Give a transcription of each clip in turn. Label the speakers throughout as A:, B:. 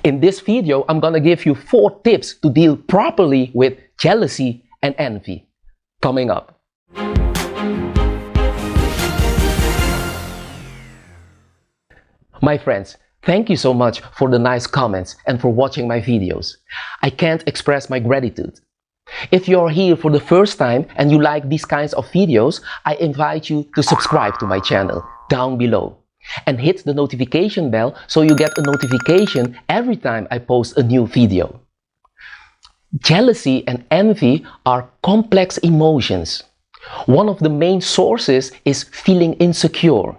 A: In this video, I'm gonna give you 4 tips to deal properly with jealousy and envy. Coming up. My friends, thank you so much for the nice comments and for watching my videos. I can't express my gratitude. If you're here for the first time and you like these kinds of videos, I invite you to subscribe to my channel down below and hit the notification bell so you get a notification every time I post a new video. Jealousy and envy are complex emotions. One of the main sources is feeling insecure.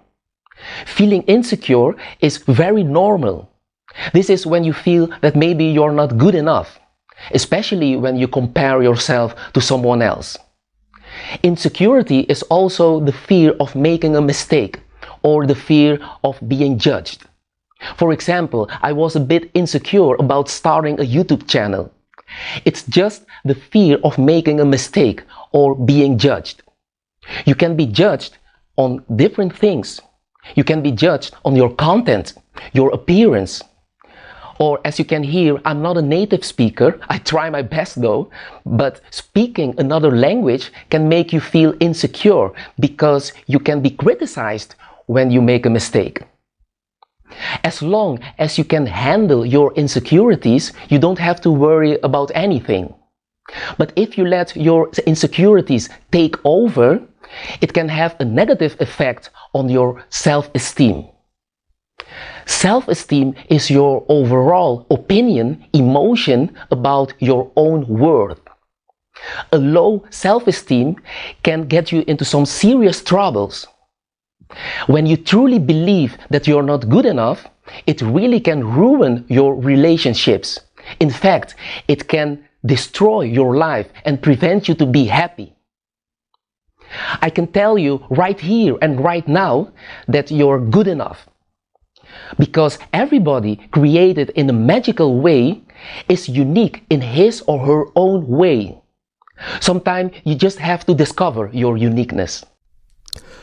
A: Feeling insecure is very normal. This is when you feel that maybe you're not good enough, especially when you compare yourself to someone else. Insecurity is also the fear of making a mistake or the fear of being judged. For example, I was a bit insecure about starting a YouTube channel. It's just the fear of making a mistake or being judged. You can be judged on different things. You can be judged on your content, your appearance. Or as you can hear, I'm not a native speaker. I try my best though. But speaking another language can make you feel insecure because you can be criticized when you make a mistake. As long as you can handle your insecurities, you don't have to worry about anything. But if you let your insecurities take over, it can have a negative effect on your self-esteem. Self-esteem is your overall opinion, emotion about your own worth. A low self-esteem can get you into some serious troubles. When you truly believe that you're not good enough, it really can ruin your relationships. In fact, it can destroy your life and prevent you to be happy. I can tell you right here and right now that you're good enough. Because everybody created in a magical way is unique in his or her own way. Sometimes you just have to discover your uniqueness.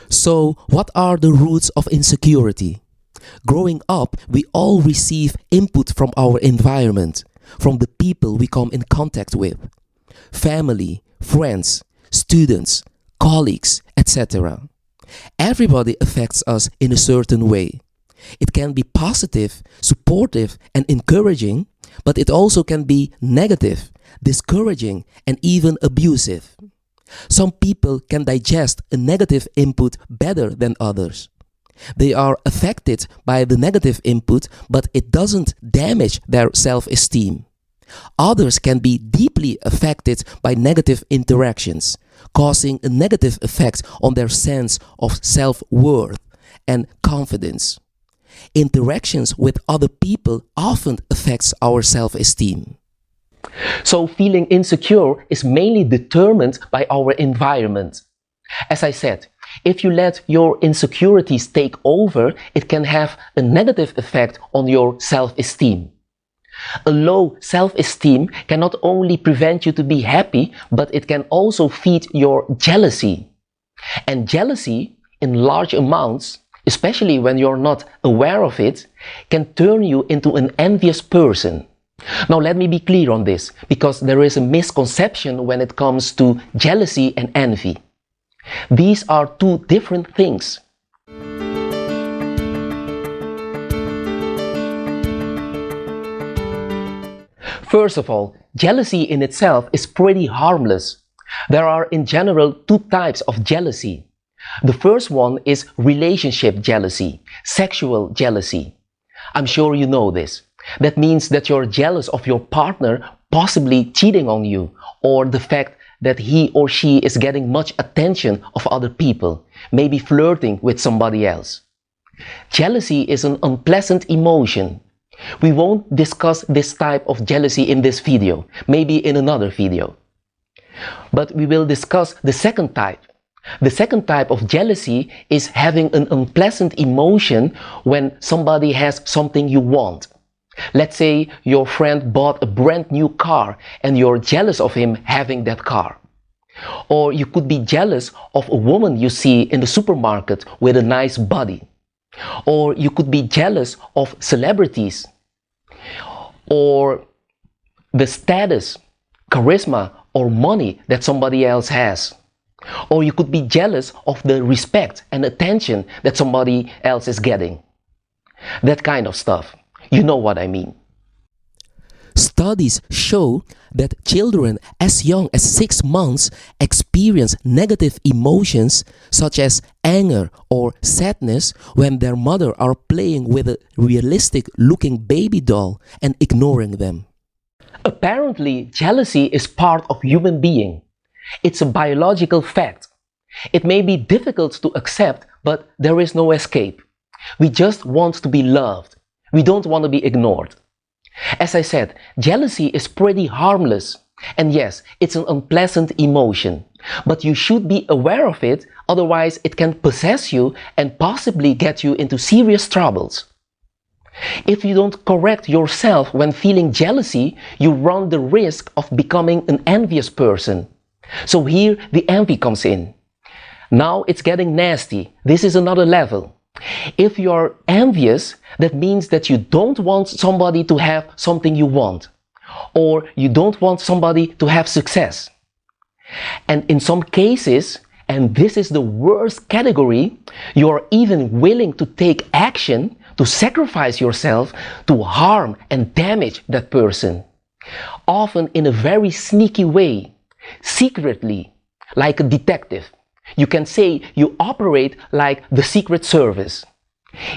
B: So, what are the roots of insecurity? Growing up, we all receive input from our environment, from the people we come in contact with. Family, friends, students, colleagues, etc. Everybody affects us in a certain way. It can be positive, supportive and encouraging, but it also can be negative, discouraging and even abusive. Some people can digest a negative input better than others. They are affected by the negative input, but it doesn't damage their self-esteem. Others can be deeply affected by negative interactions, causing a negative effect on their sense of self-worth and confidence. Interactions with other people often affects our self-esteem.
A: So feeling insecure is mainly determined by our environment. As I said, if you let your insecurities take over, it can have a negative effect on your self-esteem. A low self-esteem can not only prevent you to be happy, but it can also feed your jealousy. And jealousy, in large amounts, especially when you're not aware of it, can turn you into an envious person. Now let me be clear on this, because there is a misconception when it comes to jealousy and envy. These are 2 different things. First of all, jealousy in itself is pretty harmless. There are in general 2 types of jealousy. The first one is relationship jealousy, sexual jealousy. I'm sure you know this. That means that you're jealous of your partner possibly cheating on you, or the fact that he or she is getting much attention of other people, maybe flirting with somebody else. Jealousy is an unpleasant emotion. We won't discuss this type of jealousy in this video, maybe in another video. But we will discuss the second type. The second type of jealousy is having an unpleasant emotion when somebody has something you want. Let's say your friend bought a brand new car and you're jealous of him having that car. Or you could be jealous of a woman you see in the supermarket with a nice body. Or you could be jealous of celebrities. or the status, charisma, or money that somebody else has. Or you could be jealous of the respect and attention that somebody else is getting. That kind of stuff. You know what I mean.
B: Studies show that children as young as 6 months experience negative emotions such as anger or sadness when their mother are playing with a realistic looking baby doll and ignoring them.
A: Apparently, jealousy is part of human being. It's a biological fact. It may be difficult to accept, but there is no escape. We just want to be loved. We don't want to be ignored. As I said, jealousy is pretty harmless. And yes, it's an unpleasant emotion. But you should be aware of it, otherwise it can possess you and possibly get you into serious troubles. If you don't correct yourself when feeling jealousy, you run the risk of becoming an envious person. So here the envy comes in. Now it's getting nasty. This is another level. If you are envious, that means that you don't want somebody to have something you want, or you don't want somebody to have success. And in some cases, and this is the worst category, you are even willing to take action to sacrifice yourself to harm and damage that person, often in a very sneaky way, secretly, like a detective. You can say you operate like the Secret Service.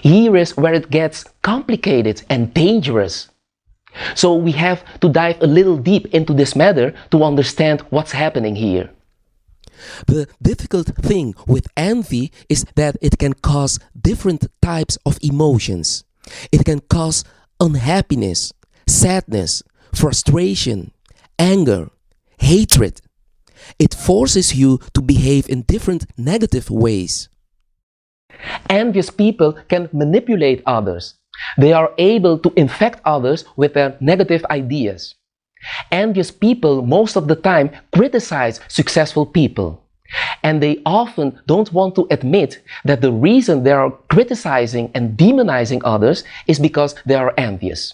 A: Here is where it gets complicated and dangerous. So we have to dive a little deep into this matter to understand what's happening here.
B: The difficult thing with envy is that it can cause different types of emotions. It can cause unhappiness, sadness, frustration, anger, hatred. It forces you to behave in different negative ways.
A: Envious people can manipulate others. They are able to infect others with their negative ideas. Envious people most of the time criticize successful people. And they often don't want to admit that the reason they are criticizing and demonizing others is because they are envious.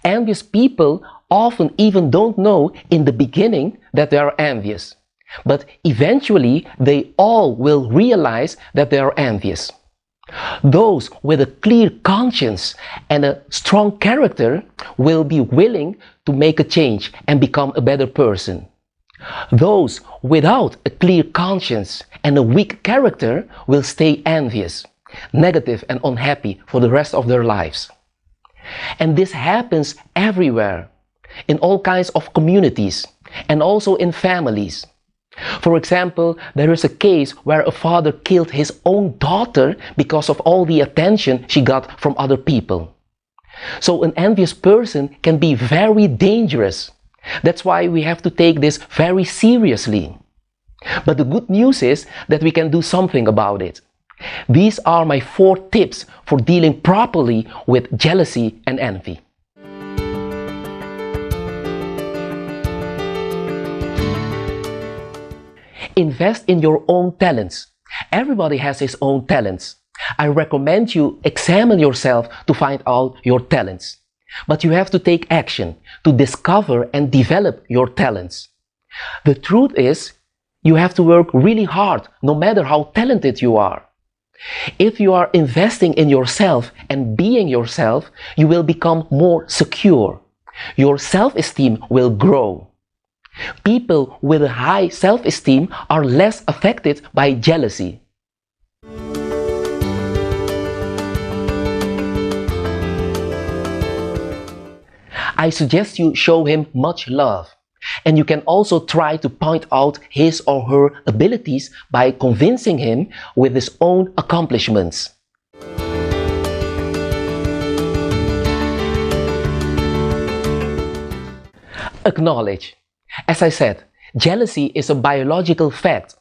A: Envious people often even don't know in the beginning that they are envious. But eventually they all will realize that they are envious. Those with a clear conscience and a strong character will be willing to make a change and become a better person. Those without a clear conscience and a weak character will stay envious, negative and unhappy for the rest of their lives. And this happens everywhere, in all kinds of communities and also in families. For example, there is a case where a father killed his own daughter because of all the attention she got from other people. So an envious person can be very dangerous. That's why we have to take this very seriously. But the good news is that we can do something about it. These are my 4 tips for dealing properly with jealousy and envy. Invest in your own talents. Everybody has his own talents. I recommend you examine yourself to find out your talents. But you have to take action to discover and develop your talents. The truth is, you have to work really hard no matter how talented you are. If you are investing in yourself and being yourself, you will become more secure. Your self-esteem will grow. People with a high self-esteem are less affected by jealousy. I suggest you show him much love. And you can also try to point out his or her abilities by convincing him with his own accomplishments. Acknowledge. As I said, jealousy is a biological fact.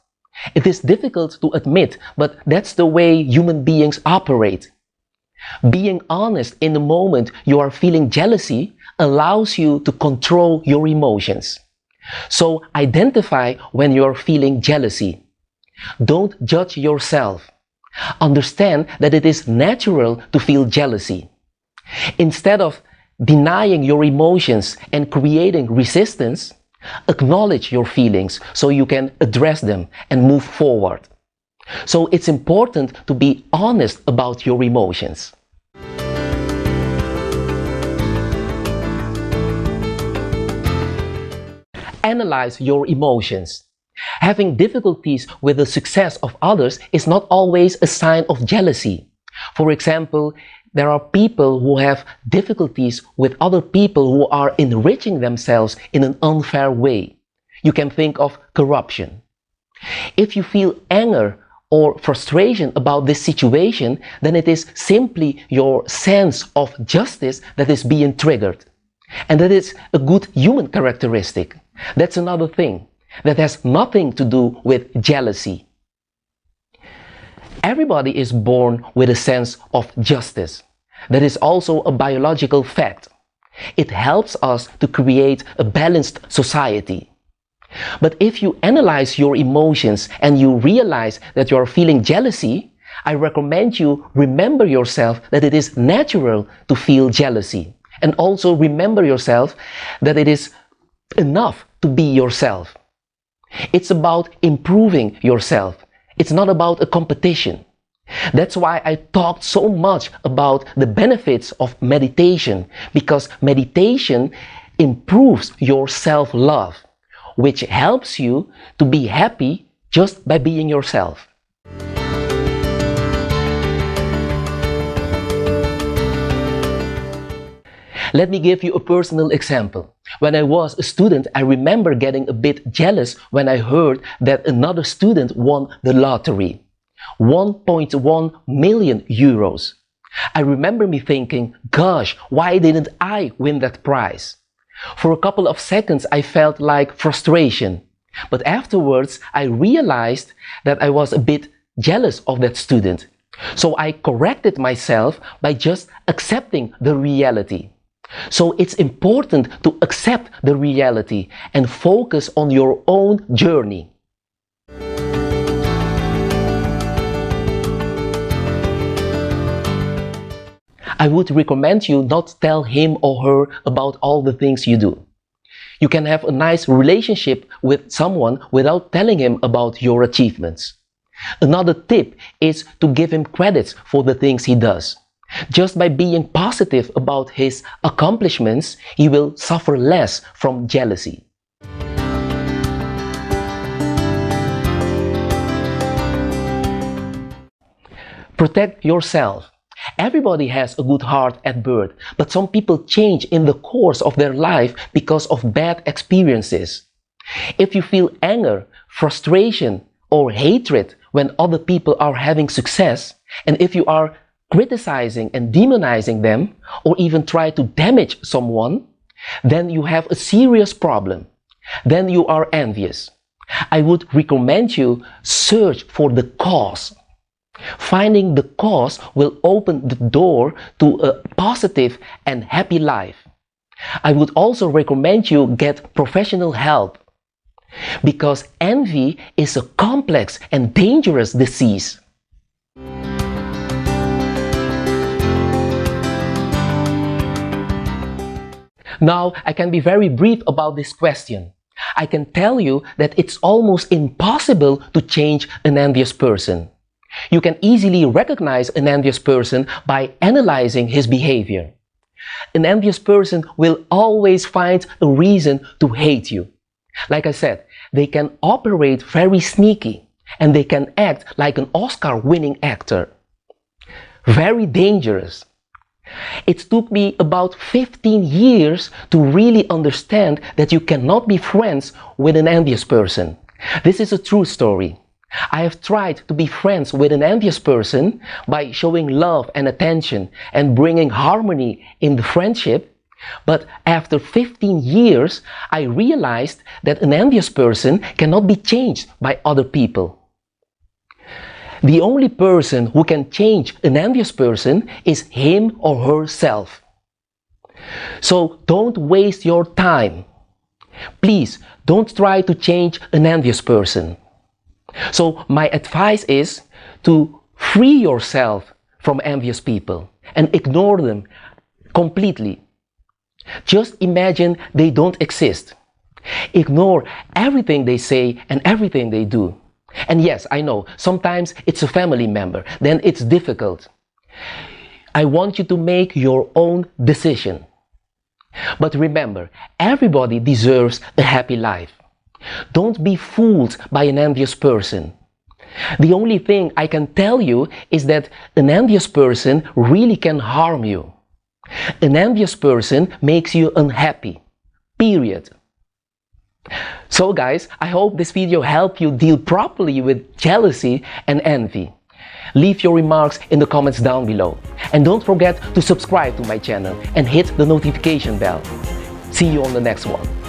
A: It is difficult to admit, but that's the way human beings operate. Being honest in the moment you are feeling jealousy allows you to control your emotions. So identify when you are feeling jealousy. Don't judge yourself. Understand that it is natural to feel jealousy. Instead of denying your emotions and creating resistance, acknowledge your feelings so you can address them and move forward. So it's important to be honest about your emotions. Analyze your emotions. Having difficulties with the success of others is not always a sign of jealousy. For example, there are people who have difficulties with other people who are enriching themselves in an unfair way. You can think of corruption. If you feel anger or frustration about this situation, then it is simply your sense of justice that is being triggered. And that is a good human characteristic. That's another thing that has nothing to do with jealousy. Everybody is born with a sense of justice. That is also a biological fact. It helps us to create a balanced society. But if you analyze your emotions and you realize that you are feeling jealousy, I recommend you remember yourself that it is natural to feel jealousy. And also remember yourself that it is enough to be yourself. It's about improving yourself. It's not about a competition. That's why I talked so much about the benefits of meditation, because meditation improves your self-love, which helps you to be happy just by being yourself. Let me give you a personal example. When I was a student, I remember getting a bit jealous when I heard that another student won the lottery. 1.1 million euros. I remember me thinking, gosh, why didn't I win that prize? For a couple of seconds I felt like frustration. But afterwards I realized that I was a bit jealous of that student. So I corrected myself by just accepting the reality. So it's important to accept the reality and focus on your own journey. I would recommend you not tell him or her about all the things you do. You can have a nice relationship with someone without telling him about your achievements. Another tip is to give him credits for the things he does. Just by being positive about his accomplishments, he will suffer less from jealousy. Protect yourself. Everybody has a good heart at birth, but some people change in the course of their life because of bad experiences. If you feel anger, frustration, or hatred when other people are having success, and if you are criticizing and demonizing them, or even try to damage someone, then you have a serious problem. Then you are envious. I would recommend you search for the cause. Finding the cause will open the door to a positive and happy life. I would also recommend you get professional help, because envy is a complex and dangerous disease. Now, I can be very brief about this question. I can tell you that it's almost impossible to change an envious person. You can easily recognize an envious person by analyzing his behavior. An envious person will always find a reason to hate you. Like I said, they can operate very sneaky, and they can act like an Oscar-winning actor. Very dangerous. It took me about 15 years to really understand that you cannot be friends with an envious person. This is a true story. I have tried to be friends with an envious person by showing love and attention and bringing harmony in the friendship, but after 15 years, I realized that an envious person cannot be changed by other people. The only person who can change an envious person is him or herself. So don't waste your time. Please don't try to change an envious person. So my advice is to free yourself from envious people and ignore them completely. Just imagine they don't exist. Ignore everything they say and everything they do. And yes, I know, sometimes it's a family member, then it's difficult. I want you to make your own decision. But remember, everybody deserves a happy life. Don't be fooled by an envious person. The only thing I can tell you is that an envious person really can harm you. An envious person makes you unhappy. Period. So guys, I hope this video helped you deal properly with jealousy and envy. Leave your remarks in the comments down below. And don't forget to subscribe to my channel and hit the notification bell. See you on the next one.